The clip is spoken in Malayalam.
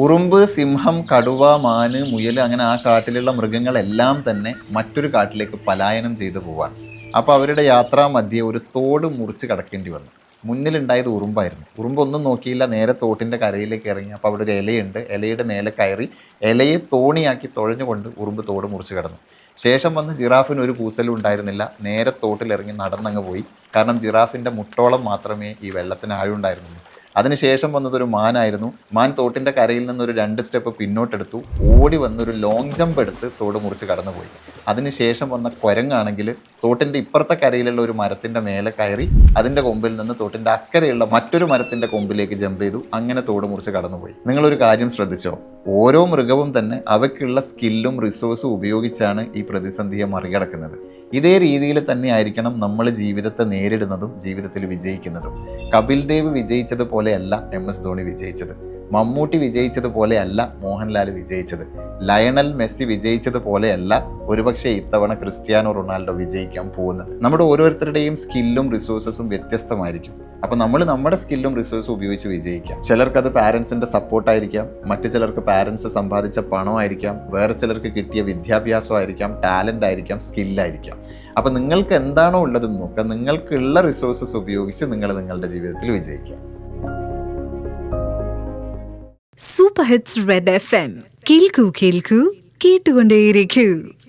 ഉറുമ്പ്, സിംഹം, കടുവ, മാന്, മുയൽ അങ്ങനെ ആ കാട്ടിലുള്ള മൃഗങ്ങളെല്ലാം തന്നെ മറ്റൊരു കാട്ടിലേക്ക് പലായനം ചെയ്തു പോവാണ്. അപ്പോൾ അവരുടെ യാത്രാമധ്യേ ഒരു തോട് മുറിച്ച് കടക്കേണ്ടി വന്നു. മുന്നിലുണ്ടായത് ഉറുമ്പായിരുന്നു. ഉറുമ്പൊന്നും നോക്കിയില്ല, നേരെ തോട്ടിൻ്റെ കരയിലേക്ക് ഇറങ്ങി. അപ്പോൾ അവിടെ ഒരു ഇലയുണ്ട്, ഇലയുടെ മേലെ കയറി ഇലയെ തോണിയാക്കി തുഴഞ്ഞുകൊണ്ട് ഉറുമ്പ് തോട് മുറിച്ച് കടന്നു. ശേഷം വന്ന് ജിറാഫിന് ഒരു കൂസലും ഉണ്ടായിരുന്നില്ല, നേരെ തോട്ടിലിറങ്ങി നടന്നങ്ങ് പോയി. കാരണം ജിറാഫിൻ്റെ മുട്ടോളം മാത്രമേ ഈ വെള്ളത്തിന് ആഴമുണ്ടായിരുന്നുള്ളൂ. അതിനുശേഷം വന്നതൊരു മാനായിരുന്നു. മാൻ തോട്ടിൻ്റെ കരയിൽ നിന്നൊരു 2 സ്റ്റെപ്പ് പിന്നോട്ടെടുത്തു, ഓടി വന്നൊരു ലോങ് ജമ്പ് എടുത്ത് തോട് മുറിച്ച് കടന്നുപോയി. അതിനുശേഷം വന്ന കുരങ്ങാണെങ്കിൽ തോട്ടിൻ്റെ ഇപ്പുറത്തെ കരയിലുള്ള ഒരു മരത്തിൻ്റെ മേലെ കയറി അതിൻ്റെ കൊമ്പിൽ നിന്ന് തോട്ടിൻ്റെ അക്കരെയുള്ള മറ്റൊരു മരത്തിൻ്റെ കൊമ്പിലേക്ക് ജമ്പ് ചെയ്തു. അങ്ങനെ തോട് മുറിച്ച് കടന്നുപോയി. നിങ്ങളൊരു കാര്യം ശ്രദ്ധിച്ചോ? ഓരോ മൃഗവും തന്നെ അവയ്ക്കുള്ള സ്കില്ലും റിസോഴ്സും ഉപയോഗിച്ചാണ് ഈ പ്രതിസന്ധിയെ മറികടക്കുന്നത്. ഇതേ രീതിയിൽ തന്നെ ആയിരിക്കണം നമ്മൾ ജീവിതത്തെ നേരിടുന്നതും ജീവിതത്തിൽ വിജയിക്കുന്നതും. കപിൽ ദേവ് വിജയിച്ചതുപോലെയല്ല MS ധോണി വിജയിച്ചത്. മമ്മൂട്ടി വിജയിച്ചതുപോലെയല്ല മോഹൻലാൽ വിജയിച്ചത്. ലയണൽ മെസ്സി വിജയിച്ചതുപോലെയല്ല ഒരുപക്ഷെ ഇത്തവണ ക്രിസ്ത്യാനോ റൊണാൾഡോ വിജയിക്കാൻ പോകുന്നത്. നമ്മുടെ ഓരോരുത്തരുടെയും സ്കില്ലും റിസോഴ്സസും വ്യത്യസ്തമായിരിക്കും. അപ്പോൾ നമ്മൾ നമ്മുടെ സ്കില്ലും റിസോഴ്സും ഉപയോഗിച്ച് വിജയിക്കാം. ചിലർക്കത് പാരൻസിൻ്റെ സപ്പോർട്ടായിരിക്കാം, മറ്റു ചിലർക്ക് പാരൻസ് സമ്പാദിച്ച പണമായിരിക്കാം, വേറെ ചിലർക്ക് കിട്ടിയ വിദ്യാഭ്യാസമായിരിക്കാം, ടാലൻ്റ് ആയിരിക്കാം, സ്കില്ലായിരിക്കാം. അപ്പോൾ നിങ്ങൾക്ക് എന്താണോ ഉള്ളതെന്ന് നോക്കുക, നിങ്ങൾക്കുള്ള റിസോഴ്സസ് ഉപയോഗിച്ച് നിങ്ങൾ നിങ്ങളുടെ ജീവിതത്തിൽ വിജയിക്കാം. സൂപ്പർ ഹിറ്റ്സ് റെഡ് FM കേൾക്കൂ കേൾക്കൂ കേട്ടുകൊണ്ടേയിരിക്കൂ.